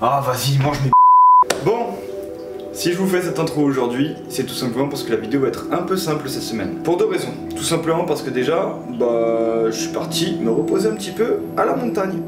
Ah vas-y, mange mes... Bon, si je vous fais cette intro aujourd'hui, c'est tout simplement parce que la vidéo va être un peu simple cette semaine. Pour deux raisons. Tout simplement parce que déjà, je suis parti me reposer un petit peu à la montagne.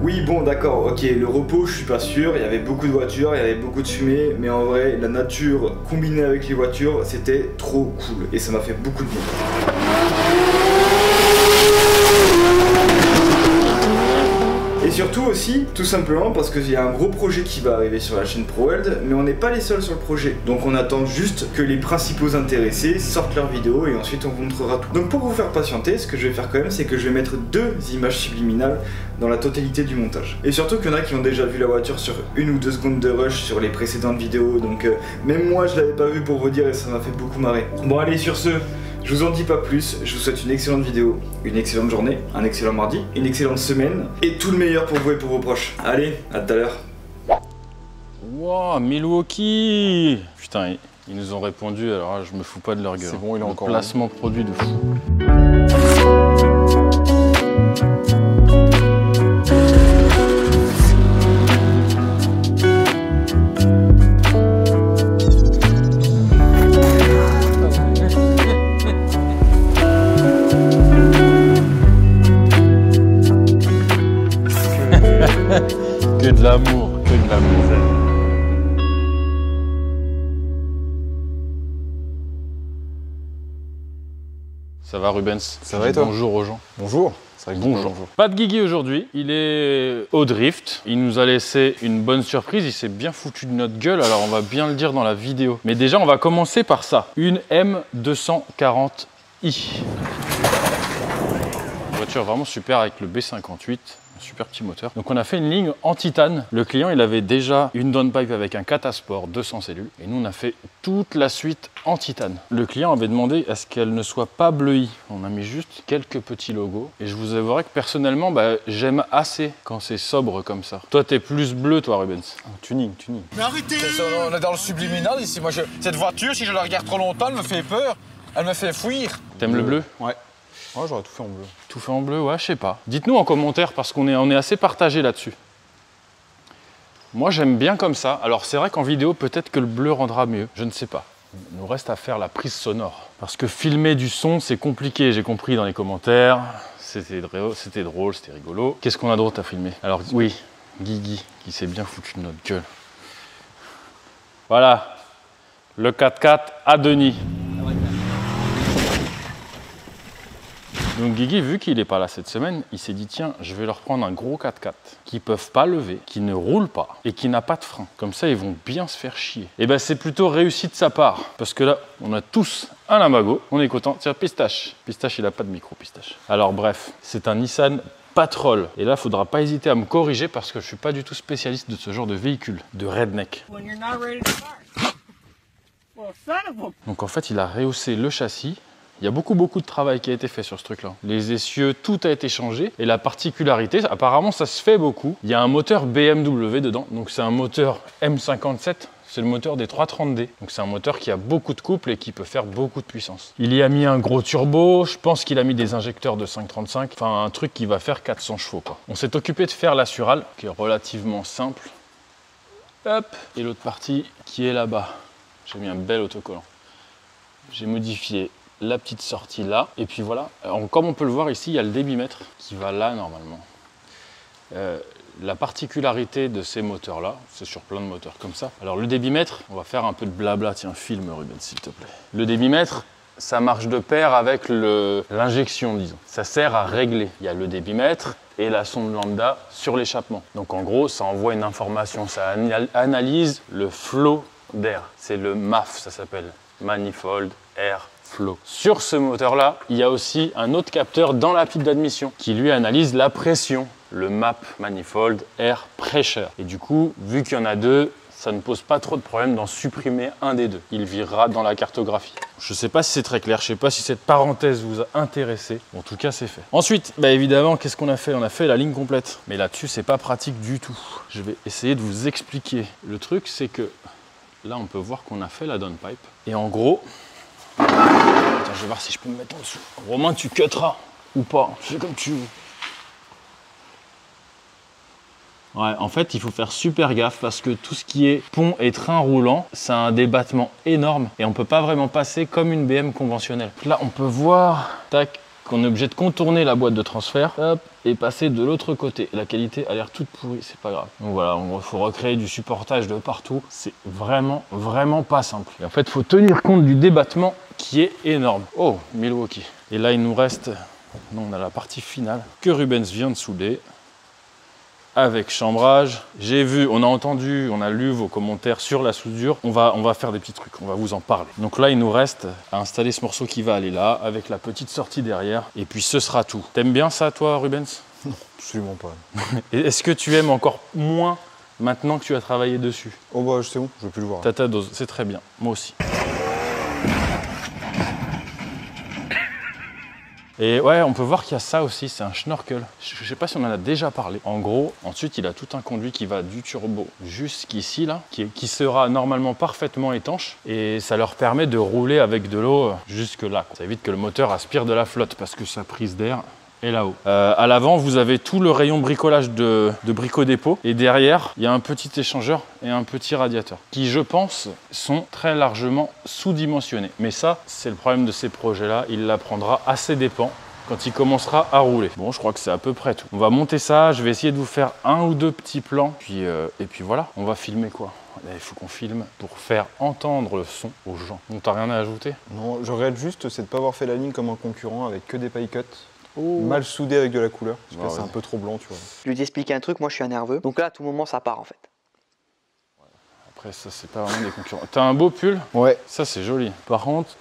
Oui, bon, d'accord, ok, le repos, je suis pas sûr, il y avait beaucoup de voitures, il y avait beaucoup de fumée, mais en vrai, la nature combinée avec les voitures, c'était trop cool, et ça m'a fait beaucoup de bien. Et surtout aussi, tout simplement parce qu'il y a un gros projet qui va arriver sur la chaîne ProWorld, mais on n'est pas les seuls sur le projet. Donc on attend juste que les principaux intéressés sortent leurs vidéos et ensuite on vous montrera tout. Donc pour vous faire patienter, ce que je vais faire quand même, c'est que je vais mettre 2 images subliminales dans la totalité du montage. Et surtout qu'il y en a qui ont déjà vu la voiture sur 1 ou 2 secondes de rush sur les précédentes vidéos, donc même moi je l'avais pas vu pour vous dire et ça m'a fait beaucoup marrer. Bon allez, sur ce, je vous en dis pas plus, je vous souhaite une excellente vidéo, une excellente journée, un excellent mardi, une excellente semaine et tout le meilleur pour vous et pour vos proches. Allez, à tout à l'heure. Wow, Milwaukee! Putain, ils nous ont répondu, alors là, je me fous pas de leur gueule. C'est bon, il est encore placement produit de fou. Que de l'amour, que de l'amour. Ça va Rubens? Ça va et toi? Bonjour aux gens. Bonjour. C'est vrai que Bonjour. Pas de Guigui aujourd'hui, il est au drift. Il nous a laissé une bonne surprise, il s'est bien foutu de notre gueule, alors on va bien le dire dans la vidéo. Mais déjà on va commencer par ça, une M240i. Voiture vraiment super avec le B58. Super petit moteur. Donc on a fait une ligne en titane. Le client il avait déjà une downpipe avec un Catasport 200 cellules et nous on a fait toute la suite en titane. Le client avait demandé à ce qu'elle ne soit pas bleuie. On a mis juste quelques petits logos et je vous avouerai que personnellement j'aime assez quand c'est sobre comme ça. Toi t'es plus bleu toi Rubens. Tuning. Mais arrêtez! On est dans le subliminal ici. Moi, cette voiture, si je la regarde trop longtemps, elle me fait peur. Elle me fait fuir. T'aimes le bleu? Ouais. Ouais, j'aurais tout fait en bleu. Tout fait en bleu, ouais, je sais pas. Dites-nous en commentaire parce qu'on est assez partagé là-dessus. Moi, j'aime bien comme ça. Alors, c'est vrai qu'en vidéo, peut-être que le bleu rendra mieux. Je ne sais pas. Il nous reste à faire la prise sonore. Parce que filmer du son, c'est compliqué. J'ai compris dans les commentaires. C'était drôle, c'était rigolo. Qu'est-ce qu'on a d'autre à filmer? Alors, oui, Guigui, qui s'est bien foutu de notre gueule. Voilà, le 4x4 à Denis. Donc Guigui, vu qu'il n'est pas là cette semaine, il s'est dit tiens, je vais leur prendre un gros 4x4 qui ne peuvent pas lever, qui ne roule pas et qui n'a pas de frein. Comme ça, ils vont bien se faire chier. Et ben c'est plutôt réussi de sa part. Parce que là, on a tous un Lamago. On est content. Tiens, Pistache. Pistache, il n'a pas de micro, Pistache. Alors bref, c'est un Nissan Patrol. Et là, il ne faudra pas hésiter à me corriger parce que je ne suis pas du tout spécialiste de ce genre de véhicule, de redneck. Donc en fait, il a rehaussé le châssis. Il y a beaucoup de travail qui a été fait sur ce truc-là. Les essieux, tout a été changé. Et la particularité, apparemment ça se fait beaucoup, il y a un moteur BMW dedans. Donc c'est un moteur M57, c'est le moteur des 330D. Donc c'est un moteur qui a beaucoup de couple et qui peut faire beaucoup de puissance. Il y a mis un gros turbo, je pense qu'il a mis des injecteurs de 535. Enfin un truc qui va faire 400 chevaux quoi. On s'est occupé de faire l'assural, qui est relativement simple. Hop. Et l'autre partie qui est là-bas. J'ai mis un bel autocollant. J'ai modifié la petite sortie là, et puis voilà. Alors, comme on peut le voir ici, il y a le débitmètre qui va là normalement. La particularité de ces moteurs là, c'est sur plein de moteurs comme ça. Alors le débitmètre, on va faire un peu de blabla, tiens filme Ruben s'il te plaît. Le débitmètre, ça marche de pair avec l'injection disons. Ça sert à régler. Il y a le débitmètre et la sonde lambda sur l'échappement. Donc en gros, ça envoie une information, ça analyse le flot d'air. C'est le MAF, ça s'appelle, Manifold Air Flow. Sur ce moteur-là, il y a aussi un autre capteur dans la pipe d'admission qui lui analyse la pression, le MAP Manifold Air Pressure. Et du coup, vu qu'il y en a deux, ça ne pose pas trop de problème d'en supprimer un des deux. Il virera dans la cartographie. Je ne sais pas si c'est très clair, je ne sais pas si cette parenthèse vous a intéressé. En tout cas, c'est fait. Ensuite, bah évidemment, qu'est-ce qu'on a fait? On a fait la ligne complète. Mais là-dessus, c'est pas pratique du tout. Je vais essayer de vous expliquer. Le truc, c'est que là, on peut voir qu'on a fait la downpipe. Et en gros, attends, je vais voir si je peux me mettre en dessous. Romain, tu cutteras ou pas, c'est comme tu veux. Ouais, en fait, il faut faire super gaffe parce que tout ce qui est pont et train roulant, c'est un débattement énorme et on peut pas vraiment passer comme une BM conventionnelle. Là, on peut voir, tac, qu'on est obligé de contourner la boîte de transfert, hop, et passer de l'autre côté. La qualité a l'air toute pourrie, c'est pas grave. Donc voilà, il faut recréer du supportage de partout. C'est vraiment pas simple. Et en fait, il faut tenir compte du débattement qui est énorme. Oh, Milwaukee. Et là, il nous reste, non, on a la partie finale que Rubens vient de souder. Avec chambrage. J'ai vu, on a entendu, on a lu vos commentaires sur la soudure. On va faire des petits trucs, on va vous en parler. Donc là, il nous reste à installer ce morceau qui va aller là, avec la petite sortie derrière. Et puis ce sera tout. T'aimes bien ça, toi, Rubens? Non, absolument pas. Et est-ce que tu aimes encore moins maintenant que tu as travaillé dessus? Oh bah c'est bon, je veux plus le voir. T'as ta dose, c'est très bien. Moi aussi. Et ouais, on peut voir qu'il y a ça aussi, c'est un schnorkel. Je sais pas si on en a déjà parlé. En gros, ensuite, il a tout un conduit qui va du turbo jusqu'ici, là, qui sera normalement parfaitement étanche. Et ça leur permet de rouler avec de l'eau jusque là. Ça évite que le moteur aspire de la flotte parce que sa prise d'air est là-haut. À l'avant, vous avez tout le rayon bricolage de brico-dépôt. Et derrière, il y a un petit échangeur et un petit radiateur qui, je pense, sont très largement sous-dimensionnés. Mais ça, c'est le problème de ces projets-là. Il l'apprendra à ses dépens quand il commencera à rouler. Bon, je crois que c'est à peu près tout. On va monter ça. Je vais essayer de vous faire un ou deux petits plans. Et puis voilà, on va filmer quoi? Il faut qu'on filme pour faire entendre le son aux gens. Donc, t'as rien à ajouter? Non, je regrette juste, c'est de ne pas avoir fait la ligne comme un concurrent avec que des paille cuts. Oh. Mal soudé avec de la couleur, parce que Ah là, c'est ouais. un peu trop blanc, tu vois. Je lui dis expliquer un truc, moi je suis un nerveux. Donc là, à tout moment, ça part en fait. Après, ça, c'est pas vraiment des concurrents. T'as un beau pull? Ouais. Ça, c'est joli. Par contre,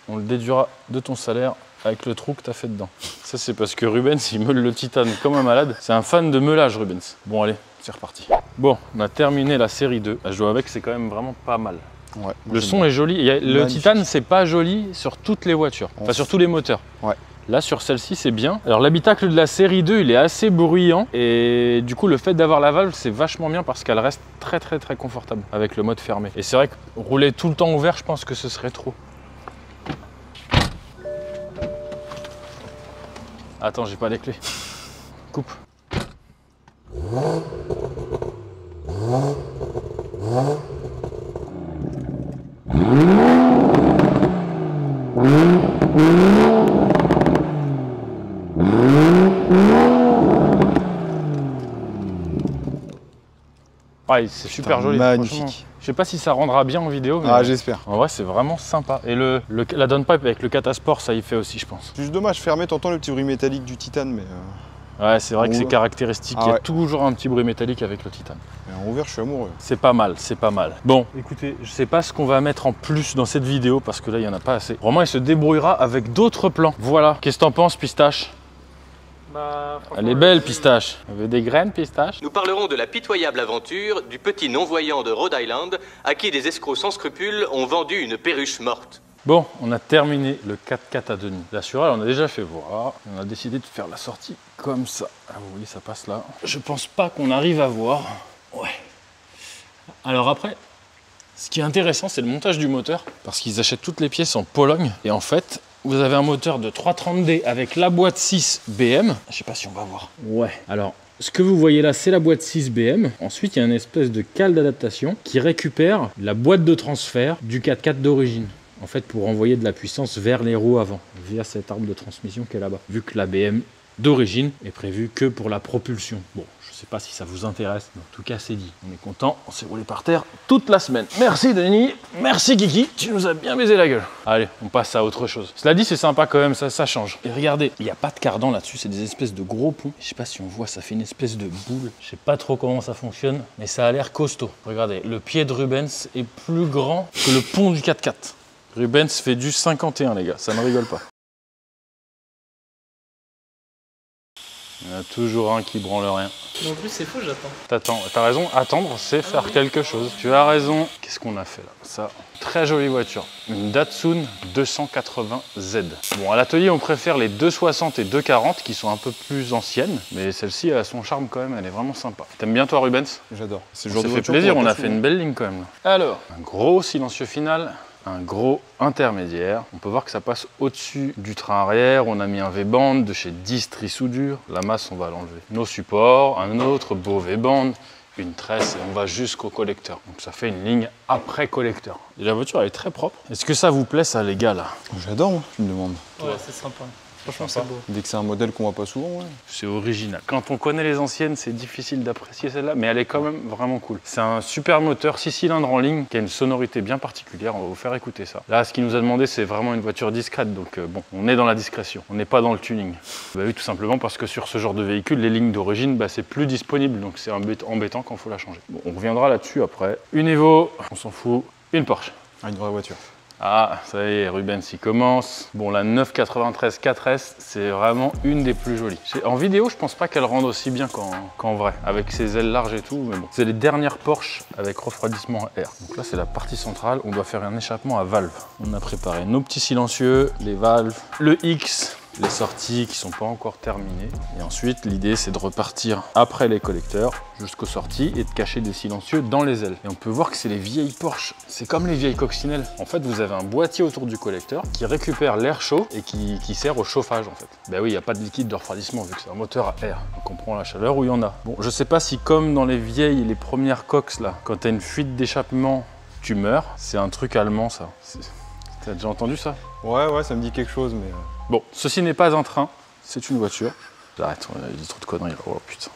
on le déduira de ton salaire avec le trou que t'as fait dedans. Ça, c'est parce que Rubens, il meule le titane comme un malade. C'est un fan de meulage, Rubens. Bon, allez, c'est reparti. Bon, on a terminé la série 2. Je dois avouer que c'est quand même vraiment pas mal. Ouais, Le son est joli. Le Magnifique. titane, c'est pas joli sur toutes les voitures. Enfin, sur tous les moteurs. Ouais. Là, sur celle-ci, c'est bien. Alors, l'habitacle de la série 2, il est assez bruyant. Et du coup, le fait d'avoir la valve, c'est vachement bien parce qu'elle reste très confortable avec le mode fermé. Et c'est vrai que rouler tout le temps ouvert, je pense que ce serait trop. Attends, j'ai pas les clés. Coupe. Ouais, c'est super joli. magnifique. Franchement. Je sais pas si ça rendra bien en vidéo, mais Ah, j'espère. en vrai, c'est vraiment sympa. Et la downpipe avec le Catasport, ça y fait aussi, je pense. C'est juste dommage, fermé, t'entends le petit bruit métallique du titane, mais Ouais, c'est vrai que On c'est ouvre. caractéristique. Ah Il y a ouais. toujours un petit bruit métallique avec le titane. en ouvert, je suis amoureux. C'est pas mal, c'est pas mal. Bon, écoutez, je sais pas ce qu'on va mettre en plus dans cette vidéo parce que là, il y en a pas assez. Vraiment, il se débrouillera avec d'autres plans. Voilà. Qu'est-ce que t'en penses, Pistache? Elle est belle, Pistache. Elle veut des graines, Pistache? Nous parlerons de la pitoyable aventure du petit non-voyant de Rhode Island à qui des escrocs sans scrupules ont vendu une perruche morte. Bon, on a terminé le 4x4 à Denis. L'assureur, on a déjà fait voir. On a décidé de faire la sortie comme ça. Ah, vous voyez, ça passe là. Je pense pas qu'on arrive à voir. Ouais. Alors après, ce qui est intéressant, c'est le montage du moteur. Parce qu'ils achètent toutes les pièces en Pologne. Et en fait, vous avez un moteur de 330D avec la boîte 6 BM. Je sais pas si on va voir. Ouais. Alors, ce que vous voyez là, c'est la boîte 6 BM. Ensuite, il y a une espèce de cale d'adaptation qui récupère la boîte de transfert du 4x4 d'origine. En fait, pour envoyer de la puissance vers les roues avant, via cette arme de transmission qui est là-bas. Vu que la BM d'origine est prévue que pour la propulsion. Bon, je sais pas si ça vous intéresse, mais en tout cas, c'est dit. On est content, on s'est roulé par terre toute la semaine. Merci Denis, merci Kiki, tu nous as bien baisé la gueule. Allez, on passe à autre chose. Cela dit, c'est sympa quand même, ça change. Et regardez, il n'y a pas de cardan là-dessus, c'est des espèces de gros ponts. Je sais pas si on voit, ça fait une espèce de boule. Je sais pas trop comment ça fonctionne, mais ça a l'air costaud. Regardez, le pied de Rubens est plus grand que le pont du 4x4. Rubens fait du 51, les gars, ça ne rigole pas. Il y en a toujours un qui branle rien. Mais en plus, c'est faux, j'attends. T'as raison, attendre, c'est faire quelque chose. Tu as raison. Qu'est-ce qu'on a fait là? Ça, très jolie voiture. Une Datsun 280Z. Bon, à l'atelier, on préfère les 260 et 240 qui sont un peu plus anciennes. Mais celle-ci, elle a son charme quand même, elle est vraiment sympa. T'aimes bien toi, Rubens? J'adore. C'est Ça fait plaisir, on a fait une belle ligne quand même. Là. Alors, un gros silencieux final. Un gros intermédiaire. On peut voir que ça passe au-dessus du train arrière. On a mis un V-band de chez Distri Soudure. La masse, on va l'enlever. Nos supports, un autre beau V-band, une tresse et on va jusqu'au collecteur. Donc ça fait une ligne après collecteur. Et la voiture, elle est très propre. Est-ce que ça vous plaît, ça, les gars, là? J'adore, moi, tu me demandes. Ouais, c'est sympa. Franchement, c'est beau. Dès que c'est un modèle qu'on voit pas souvent, ouais. C'est original. Quand on connaît les anciennes, c'est difficile d'apprécier celle-là, mais elle est quand même vraiment cool. C'est un super moteur 6 cylindres en ligne qui a une sonorité bien particulière. On va vous faire écouter ça. Là, ce qu'il nous a demandé, c'est vraiment une voiture discrète. Donc bon, on est dans la discrétion. On n'est pas dans le tuning. Bah oui, tout simplement parce que sur ce genre de véhicule, les lignes d'origine, bah, c'est plus disponible. Donc c'est embêtant quand il faut la changer. Bon, on reviendra là-dessus après. Une Evo, on s'en fout. Une Porsche. Ah, une vraie voiture. Ah, ça y est, Rubens y commence. Bon, la 993 4S, c'est vraiment une des plus jolies. En vidéo, je pense pas qu'elle rende aussi bien qu'en vrai, avec ses ailes larges et tout, mais bon. C'est les dernières Porsche avec refroidissement à air. Donc là, c'est la partie centrale, on doit faire un échappement à valve. On a préparé nos petits silencieux, les valves, le X, les sorties qui sont pas encore terminées. Et ensuite, l'idée, c'est de repartir après les collecteurs jusqu'aux sorties et de cacher des silencieux dans les ailes. Et on peut voir que c'est les vieilles Porsche. C'est comme les vieilles coccinelles. En fait, vous avez un boîtier autour du collecteur qui récupère l'air chaud et qui sert au chauffage, en fait. Ben oui, il n'y a pas de liquide de refroidissement vu que c'est un moteur à air. Donc on prend la chaleur où il y en a. Bon, je sais pas si comme dans les vieilles, les premières coques, là, quand tu as une fuite d'échappement, tu meurs. C'est un truc allemand, ça. T'as déjà entendu ça? Ouais, ça me dit quelque chose, mais... Bon, ceci n'est pas un train, c'est une voiture. J'arrête, on a dit trop de conneries là. Oh putain.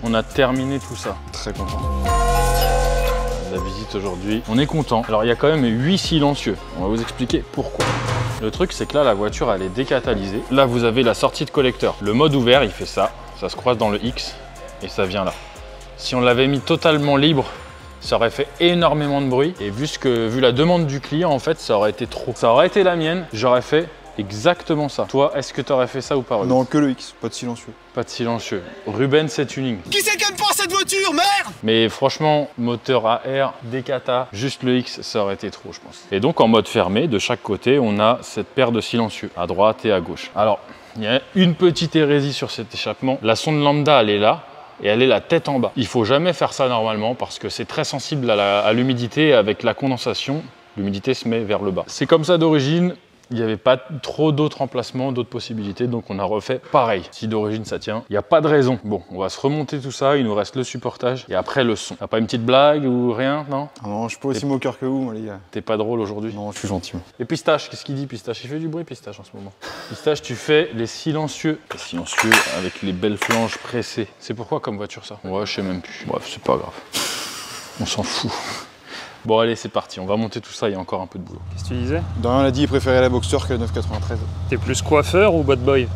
On a terminé tout ça. Très content. La visite aujourd'hui. On est content. Alors il y a quand même 8 silencieux. On va vous expliquer pourquoi. Le truc c'est que là la voiture elle est décatalysée. Là vous avez la sortie de collecteur. Le mode ouvert il fait ça. Ça se croise dans le X et ça vient là. Si on l'avait mis totalement libre, ça aurait fait énormément de bruit. Et vu la demande du client en fait ça aurait été trop. Ça aurait été la mienne. J'aurais fait exactement ça. Toi, est-ce que tu aurais fait ça ou pas, Rubens? Non, que le X, pas de silencieux. Pas de silencieux. Rubens, c'est tuning. Qui c'est qui aime pas cette voiture, merde? Mais franchement, moteur à air, décata, juste le X, ça aurait été trop, je pense. Et donc, en mode fermé, de chaque côté, on a cette paire de silencieux, à droite et à gauche. Alors, il y a une petite hérésie sur cet échappement. La sonde lambda, elle est là. Et elle est la tête en bas. Il faut jamais faire ça normalement parce que c'est très sensible à l'humidité. Avec la condensation, l'humidité se met vers le bas. C'est comme ça d'origine. Il n'y avait pas trop d'autres emplacements, d'autres possibilités, donc on a refait pareil. Si d'origine ça tient, il n'y a pas de raison. Bon, on va se remonter tout ça, il nous reste le supportage et après le son. T'as pas une petite blague ou rien, non? Ah non, je suis pas aussi moqueur que vous, moi les gars. T'es pas drôle aujourd'hui? Non, je suis gentil. Et Pistache, qu'est-ce qu'il dit Pistache? Il fait du bruit Pistache en ce moment. Pistache, tu fais les silencieux. Les silencieux avec les belles flanges pressées. C'est pourquoi comme voiture ça? Ouais, je sais même plus. Bref, c'est pas grave. On s'en fout. Bon allez, c'est parti, on va monter tout ça, il y a encore un peu de boulot. Qu'est-ce que tu disais? Dorian l'a dit, il préférait la Boxster que la 993. T'es plus coiffeur ou bad boy?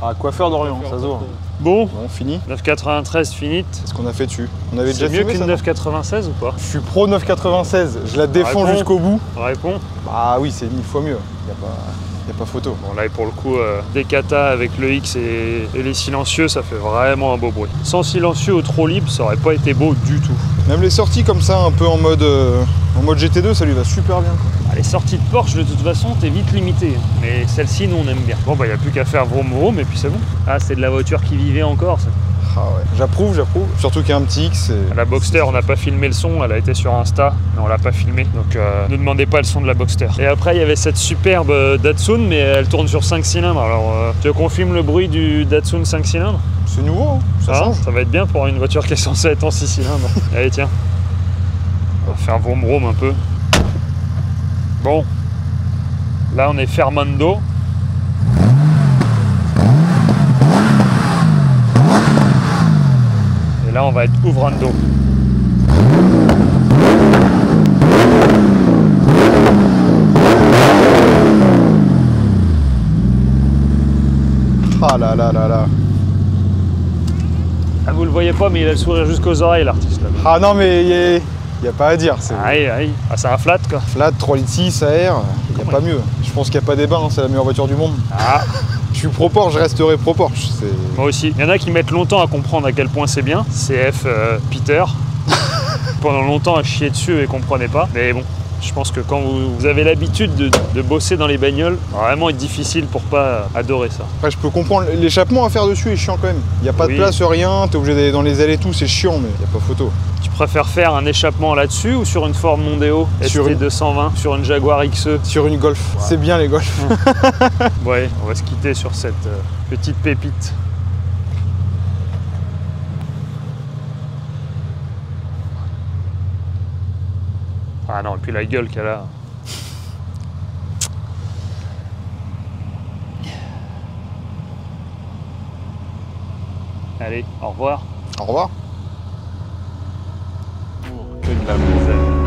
Ah, coiffeur d'Orient, ça se voit. Bon, fini. 993 finite. C'est ce qu'on a fait dessus. On avait déjà C'est mieux filmé qu'une ça, 996 ou pas? Je suis pro 996, je la défends Réponds. jusqu'au bout. Réponds. Bah oui, c'est 1000 fois mieux. Y a pas photo. Bon là pour le coup, des katas avec le X et les silencieux, ça fait vraiment un beau bruit. Sans silencieux ou trop libre, ça aurait pas été beau du tout. Même les sorties comme ça, un peu en mode GT2, ça lui va super bien. Quoi. Ah, les sorties de Porsche, de toute façon, t'es vite limité. Mais celle-ci, nous, on aime bien. Bon, bah, y a plus qu'à faire vroom vroom et puis c'est bon. Ah, c'est de la voiture qui vivait encore, ça. Ah ouais, j'approuve. Surtout qu'il y a un petit X. Et... La Boxster, on n'a pas filmé le son, elle a été sur Insta, mais on l'a pas filmé. Donc ne demandez pas le son de la Boxster. Et après, il y avait cette superbe Datsun, mais elle tourne sur 5 cylindres. Alors, tu veux qu'on filme le bruit du Datsun 5 cylindres? C'est nouveau, hein, ça change. Ça va être bien pour une voiture qui est censée être en 6 cylindres. Allez, tiens. On va faire vroom vroom un peu. Bon. Là, on est Fermando. Et là, on va être ouvrando. Ah là là là là. Ah, vous le voyez pas, mais il a le sourire jusqu'aux oreilles, l'artiste. Là. Ah non, mais il n'y a pas à dire. C'est Aïe, aïe. Ah, c'est un flat, quoi. flat, 3,6 litres AR, il n'y a pas mieux. Je pense qu'il n'y a pas débat, hein, c'est la meilleure voiture du monde. Ah, Je suis pro Porsche, je resterai pro Porsche. moi aussi. Il y en a qui mettent longtemps à comprendre à quel point c'est bien. CF Peter. Pendant longtemps à chier dessus et comprenaient pas. Mais bon, je pense que quand vous avez l'habitude de bosser dans les bagnoles, vraiment être difficile pour pas adorer ça. Après, je peux comprendre, l'échappement à faire dessus est chiant quand même. Il n'y a pas Oui. de place, rien, t'es obligé d'aller dans les ailes et tout, c'est chiant, mais il n'y a pas photo. Tu préfères faire un échappement là-dessus ou sur une Ford Mondeo Sur une- ST220, sur une Jaguar XE? Sur une Golf, c'est bien les Golf. Ouais, on va se quitter sur cette petite pépite. Ah non, et puis la gueule qu'elle a. Allez, au revoir. Au revoir. Que de la misère.